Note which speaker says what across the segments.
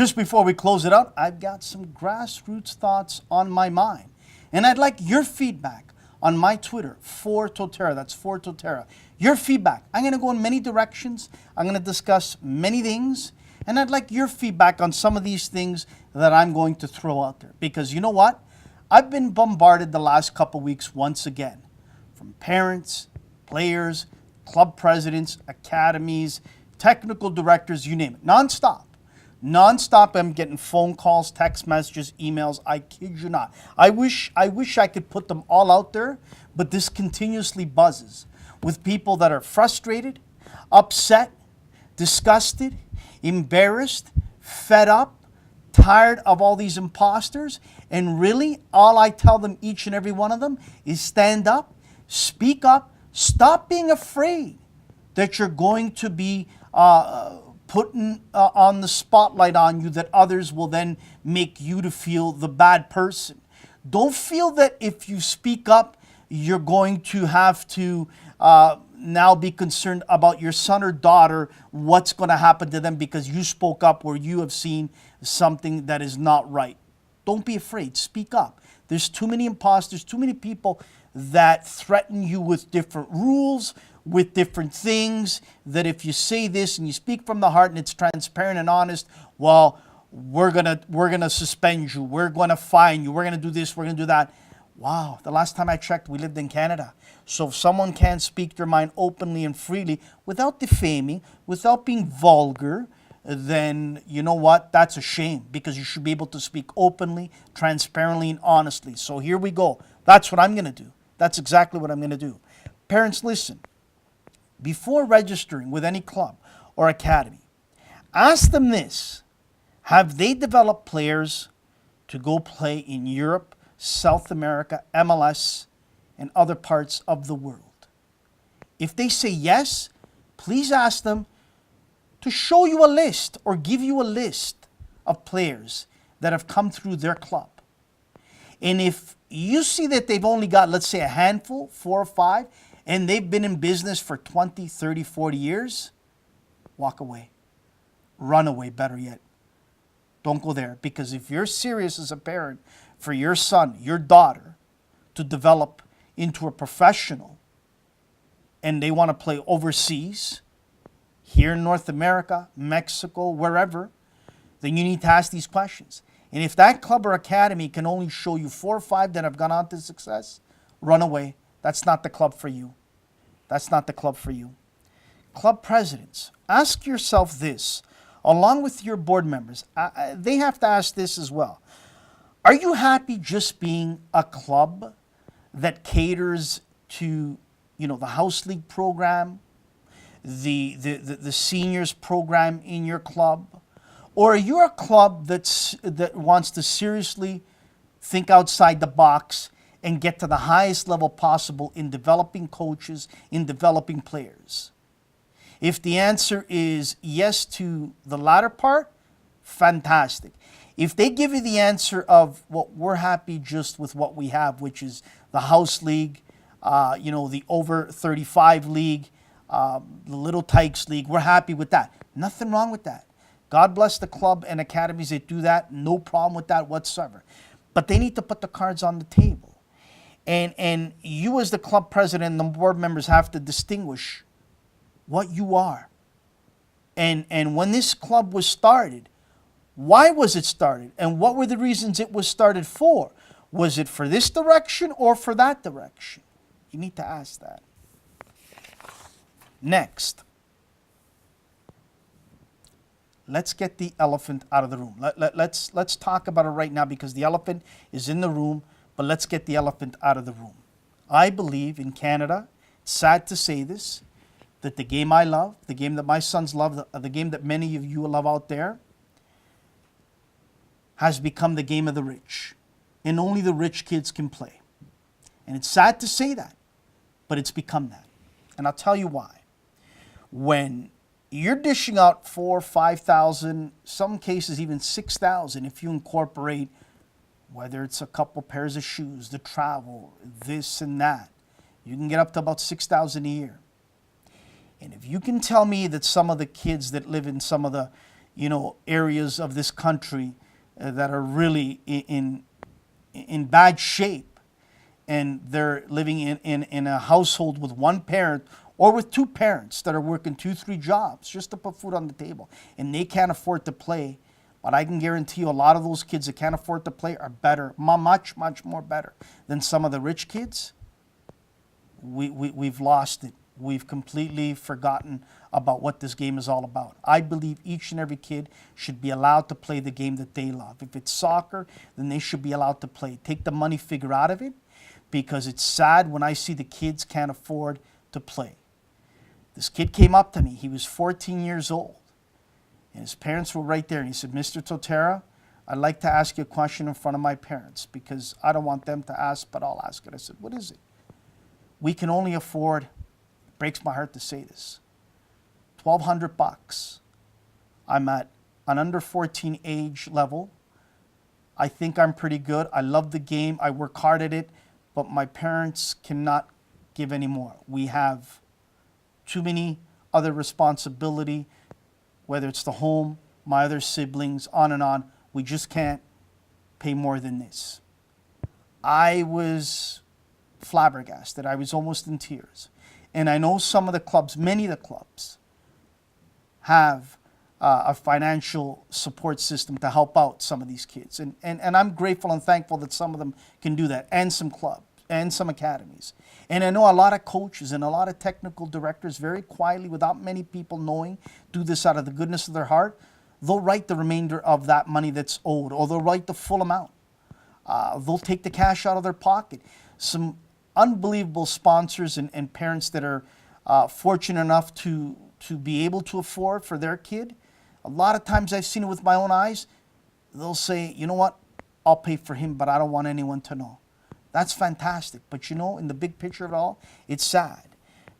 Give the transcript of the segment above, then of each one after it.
Speaker 1: Just before we close it out, I've got some grassroots thoughts on my mind. And I'd like your feedback on my Twitter, for Totera. That's for Totera. Your feedback. I'm going to go in many directions. I'm going to discuss many things. And I'd like your feedback on some of these things that I'm going to throw out there. Because you know what? I've been bombarded the last couple weeks once again from parents, players, club presidents, academies, technical directors, you name it. Nonstop. Nonstop, I'm getting phone calls, text messages, emails. I kid you not. I wish I could put them all out there, but this continuously buzzes with people that are frustrated, upset, disgusted, embarrassed, fed up, tired of all these imposters. And really, all I tell them, each and every one of them, is stand up, speak up, stop being afraid that you're going to be putting on the spotlight on you, that others will then make you to feel the bad person. Don't feel that if you speak up, you're going to have to now be concerned about your son or daughter, what's going to happen to them because you spoke up or you have seen something that is not right. Don't be afraid. Speak up. There's too many imposters, too many people that threaten you with different rules, with different things, that if you say this and you speak from the heart and it's transparent and honest, well, we're gonna suspend you, we're gonna fine you, we're gonna do this, we're gonna do that. Wow, the last time I checked, we lived in Canada. So if someone can't speak their mind openly and freely without defaming, without being vulgar, then you know what? That's a shame, because you should be able to speak openly, transparently, and honestly. So here we go. That's what I'm gonna do. That's exactly what I'm gonna do. Parents, listen. Before registering with any club or academy, ask them this: have they developed players to go play in Europe, South America, MLS, and other parts of the world? If they say yes, please ask them to show you a list or give you a list of players that have come through their club. And if you see that they've only got, let's say, a handful, 4 or 5, and they've been in business for 20, 30, 40 years, walk away. Run away, better yet. Don't go there. Because if you're serious as a parent for your son, your daughter, to develop into a professional, and they want to play overseas, here in North America, Mexico, wherever, then you need to ask these questions. And if that club or academy can only show you 4 or 5 that have gone on to success, run away. That's not the club for you. That's not the club for you. Club presidents, ask yourself this, along with your board members. They have to ask this as well. Are you happy just being a club that caters to, the house league program, the seniors program in your club? Or are you a club that wants to seriously think outside the box and get to the highest level possible in developing coaches, in developing players? If the answer is yes to the latter part, fantastic. If they give you the answer of, well, we're happy just with what we have, which is the house league, the over 35 league, the Little Tykes League, we're happy with that. Nothing wrong with that. God bless the club and academies that do that. No problem with that whatsoever. But they need to put the cards on the table. And you as the club president and the board members have to distinguish what you are. And when this club was started, why was it started? And what were the reasons it was started for? Was it for this direction or for that direction? You need to ask that. Next, let's get the elephant out of the room. Let's talk about it right now, because the elephant is in the room, but let's get the elephant out of the room. I believe in Canada, it's sad to say this, that the game I love, the game that my sons love, the game that many of you love out there, has become the game of the rich. And only the rich kids can play. And it's sad to say that, but it's become that. And I'll tell you why. When you're dishing out 4,000, 5,000, some cases even 6,000, if you incorporate whether it's a couple pairs of shoes, the travel, this and that, you can get up to about 6,000 a year. And if you can tell me that some of the kids that live in some of the, areas of this country that are really in bad shape, and they're living in a household with one parent or with two parents that are working 2-3 jobs just to put food on the table, and they can't afford to play. But I can guarantee you a lot of those kids that can't afford to play are better, much, much more better than some of the rich kids. We've lost it. We've completely forgotten about what this game is all about. I believe each and every kid should be allowed to play the game that they love. If it's soccer, then they should be allowed to play. Take the money figure out of it, because it's sad when I see the kids can't afford to play. This kid came up to me. He was 14 years old. And his parents were right there. And he said, "Mr. Totera, I'd like to ask you a question in front of my parents because I don't want them to ask, but I'll ask it." I said, "What is it?" "We can only afford," it breaks my heart to say this, $1,200. I'm at an under 14 age level. I think I'm pretty good. I love the game. I work hard at it, but my parents cannot give any more. We have too many other responsibility, whether it's the home, my other siblings, on and on. We just can't pay more than this." I was flabbergasted. I was almost in tears. And I know some of the clubs, many of the clubs, have a financial support system to help out some of these kids. And I'm grateful and thankful that some of them can do that, and some clubs and some academies. And I know a lot of coaches and a lot of technical directors very quietly, without many people knowing, do this out of the goodness of their heart. They'll write the remainder of that money that's owed, or they'll write the full amount. They'll take the cash out of their pocket. Some unbelievable sponsors and parents that are fortunate enough to be able to afford for their kid. A lot of times I've seen it with my own eyes. They'll say, "You know what, I'll pay for him, but I don't want anyone to know." That's fantastic. But in the big picture of it all, it's sad,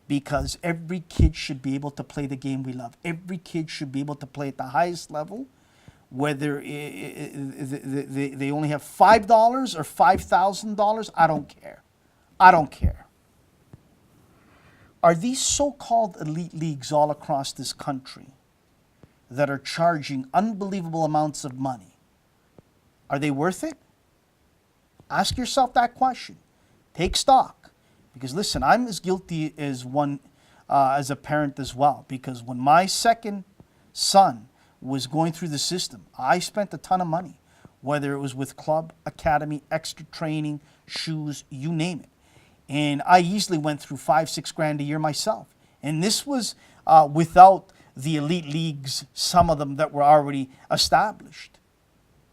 Speaker 1: because every kid should be able to play the game we love. Every kid should be able to play at the highest level, whether they only have $5 or $5,000. I don't care. I don't care. Are these so-called elite leagues all across this country that are charging unbelievable amounts of money, are they worth it? Ask yourself that question. Take stock. Because listen, I'm as guilty as as a parent as well. Because when my second son was going through the system, I spent a ton of money, whether it was with club, academy, extra training, shoes, you name it. And I easily went through $5-6 grand a year myself. And this was without the elite leagues, some of them that were already established.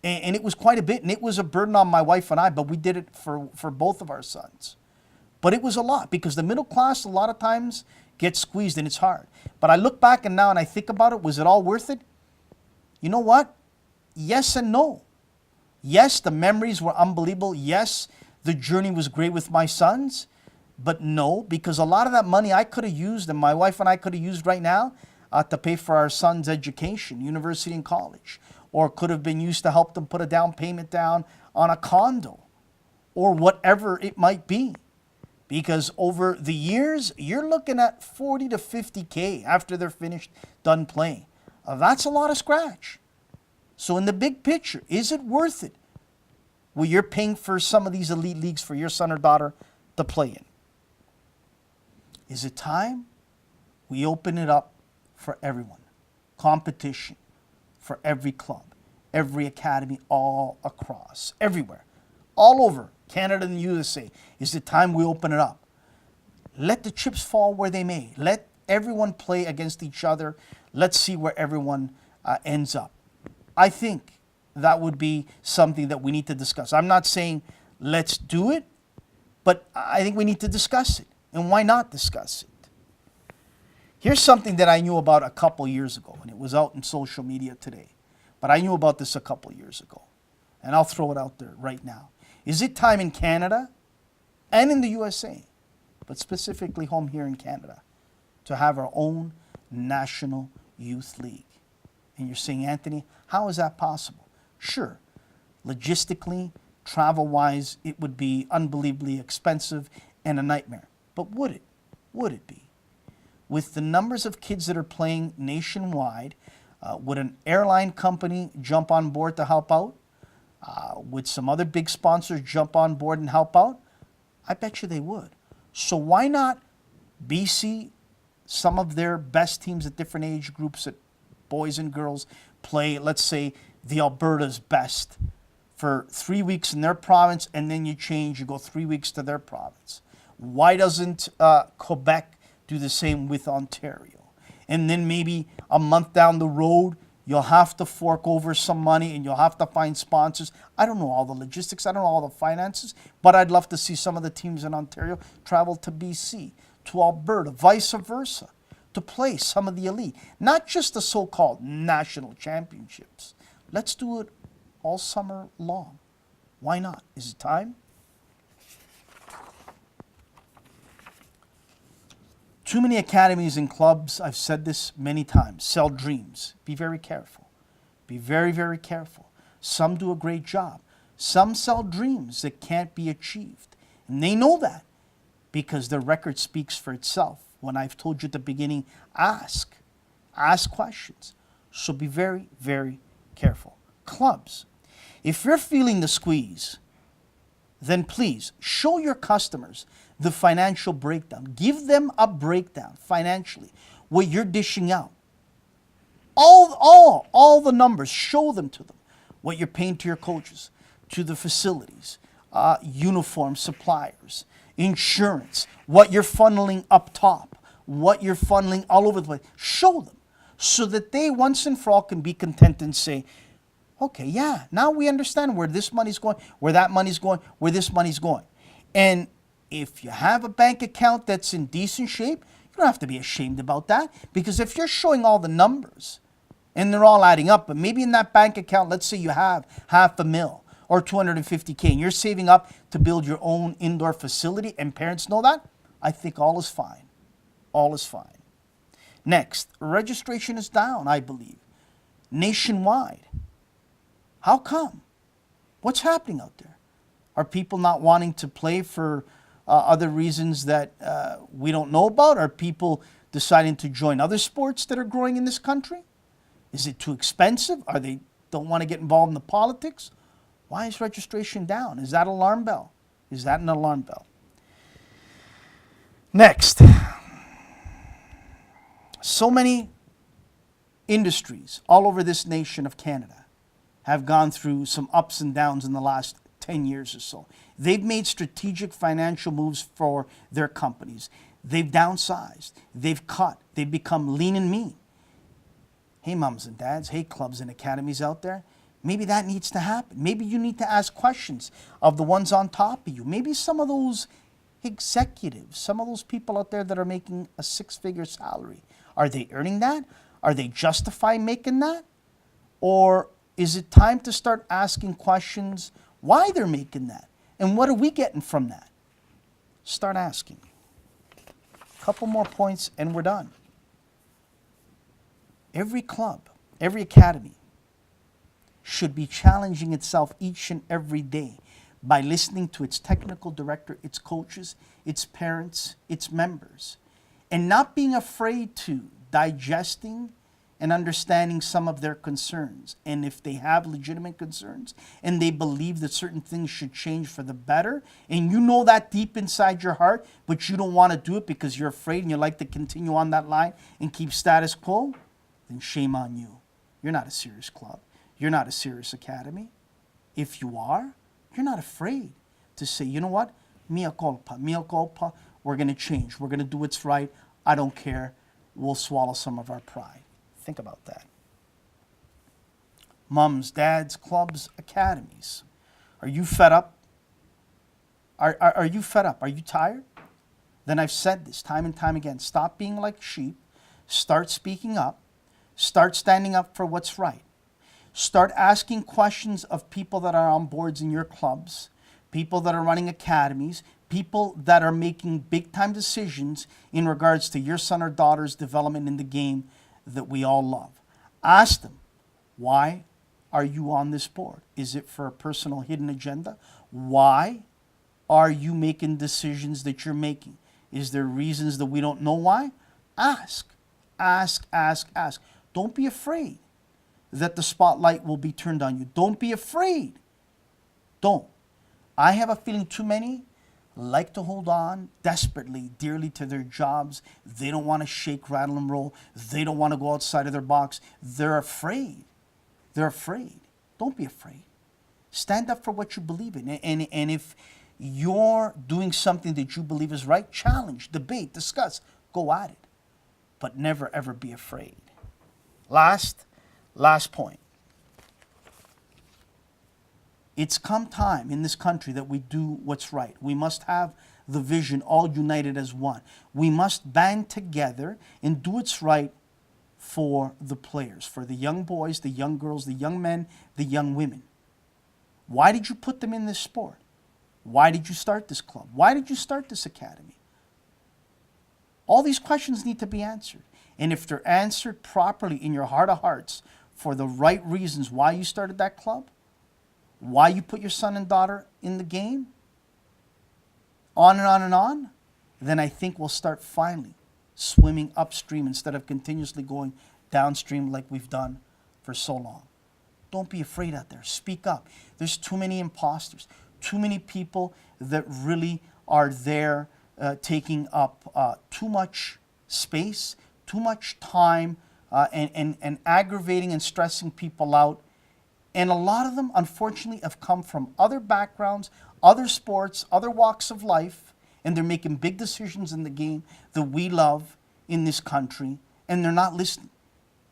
Speaker 1: And it was quite a bit, and it was a burden on my wife and I, but we did it for both of our sons. But it was a lot, because the middle class a lot of times gets squeezed, and it's hard. But I look back and now and I think about it, was it all worth it? You know what? Yes and no. Yes, the memories were unbelievable. Yes, the journey was great with my sons. But no, because a lot of that money I could have used, and my wife and I could have used right now to pay for our son's education, university and college, or could have been used to help them put a down payment down on a condo, or whatever it might be. Because over the years, you're looking at 40 to 50K after they're finished, done playing. That's a lot of scratch. So in the big picture, is it worth it? Well, you're paying for some of these elite leagues for your son or daughter to play in. Is it time we open it up for everyone? Competition for every club, every academy, all across, everywhere, all over Canada and the USA. Is it time we open it up? Let the chips fall where they may. Let everyone play against each other. Let's see where everyone ends up. I think that would be something that we need to discuss. I'm not saying let's do it, but I think we need to discuss it. And why not discuss it? Here's something that I knew about a couple years ago, and it was out in social media today. But I knew about this a couple years ago, and I'll throw it out there right now. Is it time in Canada and in the USA, but specifically home here in Canada, to have our own National Youth League? And you're saying, Anthony, how is that possible? Sure, logistically, travel-wise, it would be unbelievably expensive and a nightmare. But would it? Would it be? With the numbers of kids that are playing nationwide, Would an airline company jump on board to help out? Would some other big sponsors jump on board and help out? I bet you they would. So why not BC, some of their best teams at different age groups, at boys and girls, play, let's say, the Alberta's best for 3 weeks in their province, and then you change, you go 3 weeks to their province. Why doesn't Quebec do the same with Ontario? And then maybe a month down the road, you'll have to fork over some money and you'll have to find sponsors. I don't know all the logistics, I don't know all the finances, but I'd love to see some of the teams in Ontario travel to BC, to Alberta, vice versa, to play some of the elite. Not just the so-called national championships. Let's do it all summer long. Why not? Is it time? Too many academies and clubs, I've said this many times, sell dreams. Be very careful. Be very, very careful. Some do a great job. Some sell dreams that can't be achieved. And they know that because their record speaks for itself. When I've told you at the beginning, ask. Ask questions. So be very, very careful. Clubs. If you're feeling the squeeze, then please show your customers the financial breakdown. Give them a breakdown financially, what you're dishing out. All the numbers, show them to them. What you're paying to your coaches, to the facilities, uniform suppliers, insurance, what you're funneling up top, what you're funneling all over the place. Show them so that they once and for all can be content and say, okay, yeah, now we understand where this money's going, where that money's going, where this money's going. And if you have a bank account that's in decent shape, you don't have to be ashamed about that. Because if you're showing all the numbers and they're all adding up, but maybe in that bank account, let's say you have $500,000 or $250K and you're saving up to build your own indoor facility and parents know that, I think all is fine. All is fine. Next, registration is down, I believe, nationwide. How come? What's happening out there? Are people not wanting to play for other reasons that we don't know about? Are people deciding to join other sports that are growing in this country? Is it too expensive? Are they don't want to get involved in the politics? Why is registration down? Is that an alarm bell? Is that an alarm bell? Next. So many industries all over this nation of Canada have gone through some ups and downs in the last 10 years or so. They've made strategic financial moves for their companies. They've downsized. They've cut. They've become lean and mean. Hey, moms and dads. Hey, clubs and academies out there. Maybe that needs to happen. Maybe you need to ask questions of the ones on top of you. Maybe some of those executives, some of those people out there that are making a six-figure salary, are they earning that? Are they justifying making that? Or is it time to start asking questions why they're making that? And what are we getting from that? Start asking. A couple more points and we're done. Every club, every academy should be challenging itself each and every day by listening to its technical director, its coaches, its parents, its members, and not being afraid to digesting and understanding some of their concerns. And if they have legitimate concerns and they believe that certain things should change for the better, and you know that deep inside your heart, but you don't want to do it because you're afraid and you like to continue on that line and keep status quo, then shame on you. You're not a serious club. You're not a serious academy. If you are, you're not afraid to say, you know what? Mea culpa, we're going to change. We're going to do what's right. I don't care. We'll swallow some of our pride. Think about that. Mums, dads, clubs, academies. Are you fed up? Are you fed up? Are you tired? Then I've said this time and time again. Stop being like sheep. Start speaking up. Start standing up for what's right. Start asking questions of people that are on boards in your clubs, people that are running academies, people that are making big-time decisions in regards to your son or daughter's development in the game that we all love. Ask them, why are you on this board? Is it for a personal hidden agenda? Why are you making decisions that you're making? Is there reasons that we don't know why? Ask, ask, ask, ask. Don't be afraid that the spotlight will be turned on you. Don't be afraid. Don't. I have a feeling too many like to hold on desperately, dearly to their jobs. They don't want to shake, rattle, and roll. They don't want to go outside of their box. They're afraid. They're afraid. Don't be afraid. Stand up for what you believe in. And if you're doing something that you believe is right, challenge, debate, discuss, go at it. But never, ever be afraid. Last point. It's come time in this country that we do what's right. We must have the vision all united as one. We must band together and do what's right for the players, for the young boys, the young girls, the young men, the young women. Why did you put them in this sport? Why did you start this club? Why did you start this academy? All these questions need to be answered. And if they're answered properly in your heart of hearts for the right reasons why you started that club, why you put your son and daughter in the game, on and on and on, then I think we'll start finally swimming upstream instead of continuously going downstream like we've done for so long. Don't be afraid out there. Speak up. There's too many imposters, too many people that really are there taking up too much space, too much time, and aggravating and stressing people out. And a lot of them, unfortunately, have come from other backgrounds, other sports, other walks of life, and they're making big decisions in the game that we love in this country, and they're not listening.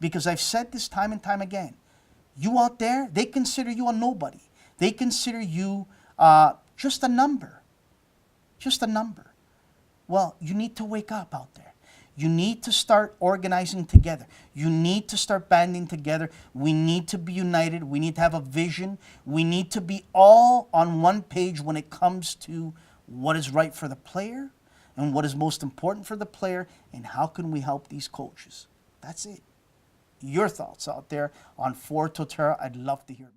Speaker 1: Because I've said this time and time again, you out there, they consider you a nobody. They consider you just a number. Just a number. Well, you need to wake up out there. You need to start organizing together. You need to start banding together. We need to be united. We need to have a vision. We need to be all on one page when it comes to what is right for the player and what is most important for the player and how can we help these coaches. That's it. Your thoughts out there on For Totera, I'd love to hear.